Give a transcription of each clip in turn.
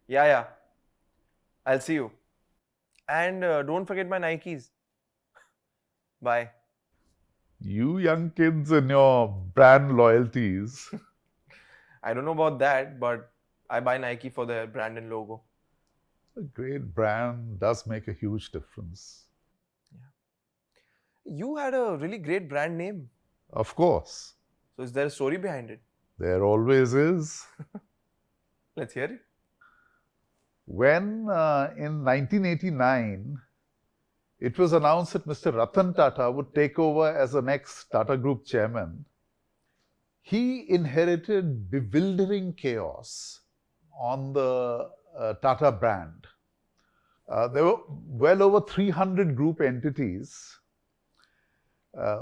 Yeah, yeah. I'll see you. And don't forget my Nikes. Bye. You young kids and your brand loyalties. I don't know about that, but I buy Nike for their brand and logo. A great brand does make a huge difference. Yeah. You had a really great brand name. Of course, So is there a story behind it? there always is. Let's hear it. When in 1989, it was announced that Mr. Ratan Tata would take over as the next Tata Group chairman, he inherited bewildering chaos on the Tata brand. There were well over 300 group entities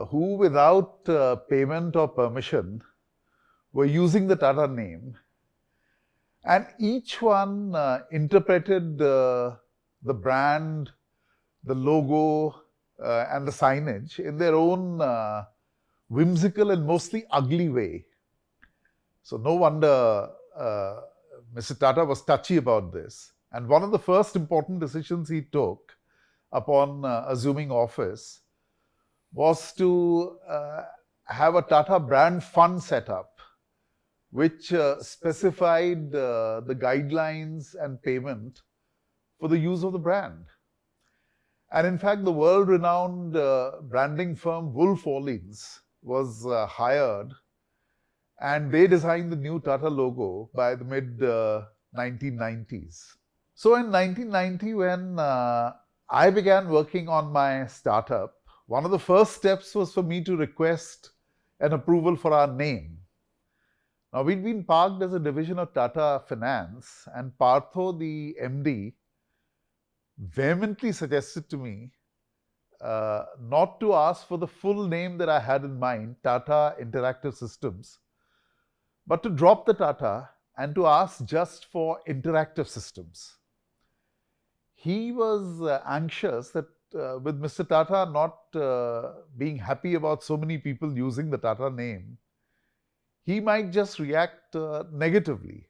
who, without payment or permission, were using the Tata name, and each one interpreted the brand, the logo, and the signage in their own whimsical and mostly ugly way. So no wonder Mr. Tata was touchy about this. And one of the first important decisions he took upon assuming office was to have a Tata brand fund set up, which specified the guidelines and payment for the use of the brand. And in fact, the world renowned branding firm Wolf Orleans was hired, and they designed the new Tata logo by the mid 1990s. So in 1990, when I began working on my startup, one of the first steps was for me to request an approval for our name. Now, we'd been parked as a division of Tata Finance, and Partho, the MD, vehemently suggested to me not to ask for the full name that I had in mind, Tata Interactive Systems, but to drop the Tata and to ask just for Interactive Systems. He was anxious that with Mr. Tata not being happy about so many people using the Tata name, he might just react negatively.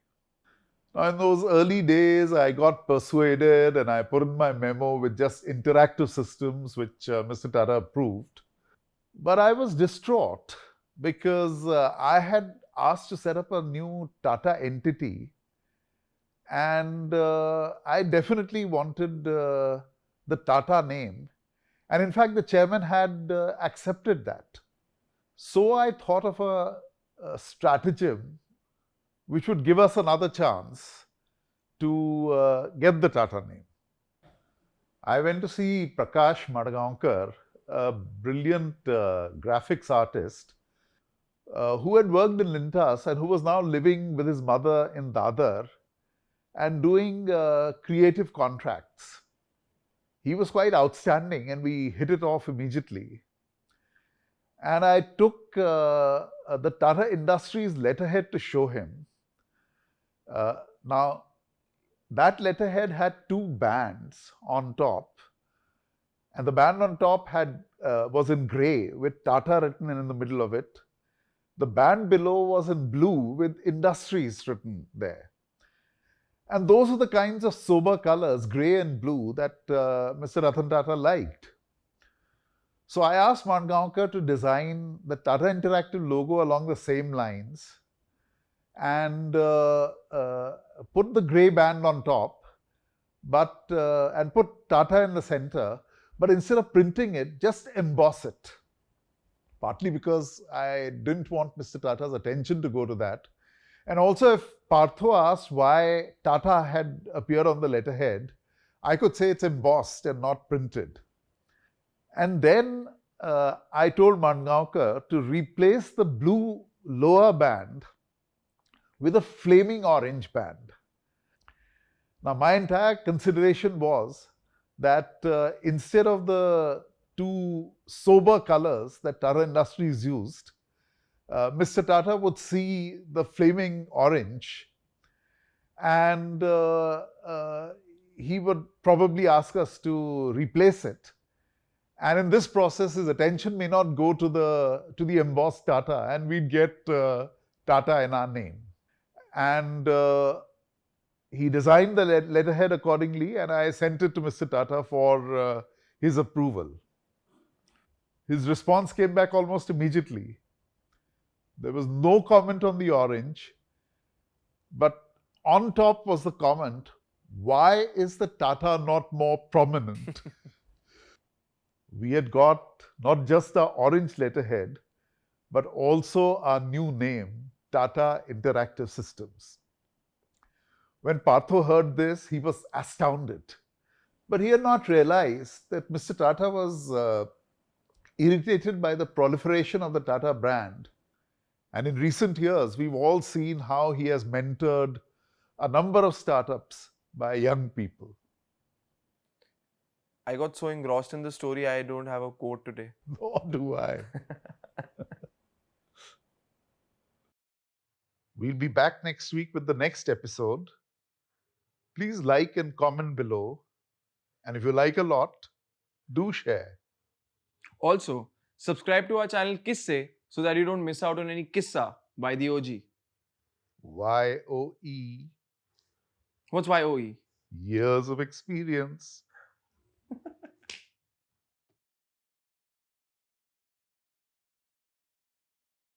Now, in those early days, I got persuaded and I put in my memo with just Interactive Systems, which Mr. Tata approved. But I was distraught because I had asked to set up a new Tata entity, and I definitely wanted the Tata name. And in fact, the chairman had accepted that. So I thought of a stratagem which would give us another chance to get the Tata name. I went to see Prakash Madgaonkar, a brilliant graphics artist who had worked in Lintas and who was now living with his mother in Dadar and doing creative contracts. He was quite outstanding and we hit it off immediately. And I took the Tata Industries letterhead to show him. Now, that letterhead had two bands on top, and the band on top was in grey with Tata written in the middle of it. The band below was in blue with Industries written there. And those are the kinds of sober colors, grey and blue, that Mr. Ratan Tata liked. So I asked Madgaonkar to design the Tata Interactive logo along the same lines and put the grey band on top, but and put Tata in the center, but instead of printing it, just emboss it. Partly because I didn't want Mr. Tata's attention to go to that. And also, if Partho asked why Tata had appeared on the letterhead, I could say it's embossed and not printed. And then I told Madgaonkar to replace the blue lower band with a flaming orange band. Now, my entire consideration was that instead of the two sober colors that Tata Industries used, Mr. Tata would see the flaming orange and he would probably ask us to replace it. And in this process, his attention may not go to the embossed Tata, and we'd get Tata in our name. And He designed the letterhead accordingly, and I sent it to Mr. Tata for his approval. His response came back almost immediately. There was no comment on the orange, but on top was the comment, why is the Tata not more prominent? We had got not just the orange letterhead, but also our new name, Tata Interactive Systems. When Partho heard this, he was astounded. But he had not realized that Mr. Tata was irritated by the proliferation of the Tata brand. And in recent years, we've all seen how he has mentored a number of startups by young people. I got so engrossed in the story, I don't have a quote today. Nor do I. We'll be back next week with the next episode. Please like and comment below. And if you like a lot, do share. Also, subscribe to our channel Qisse so that you don't miss out on any Qissa by the OG. YOE. What's YOE? Years of experience.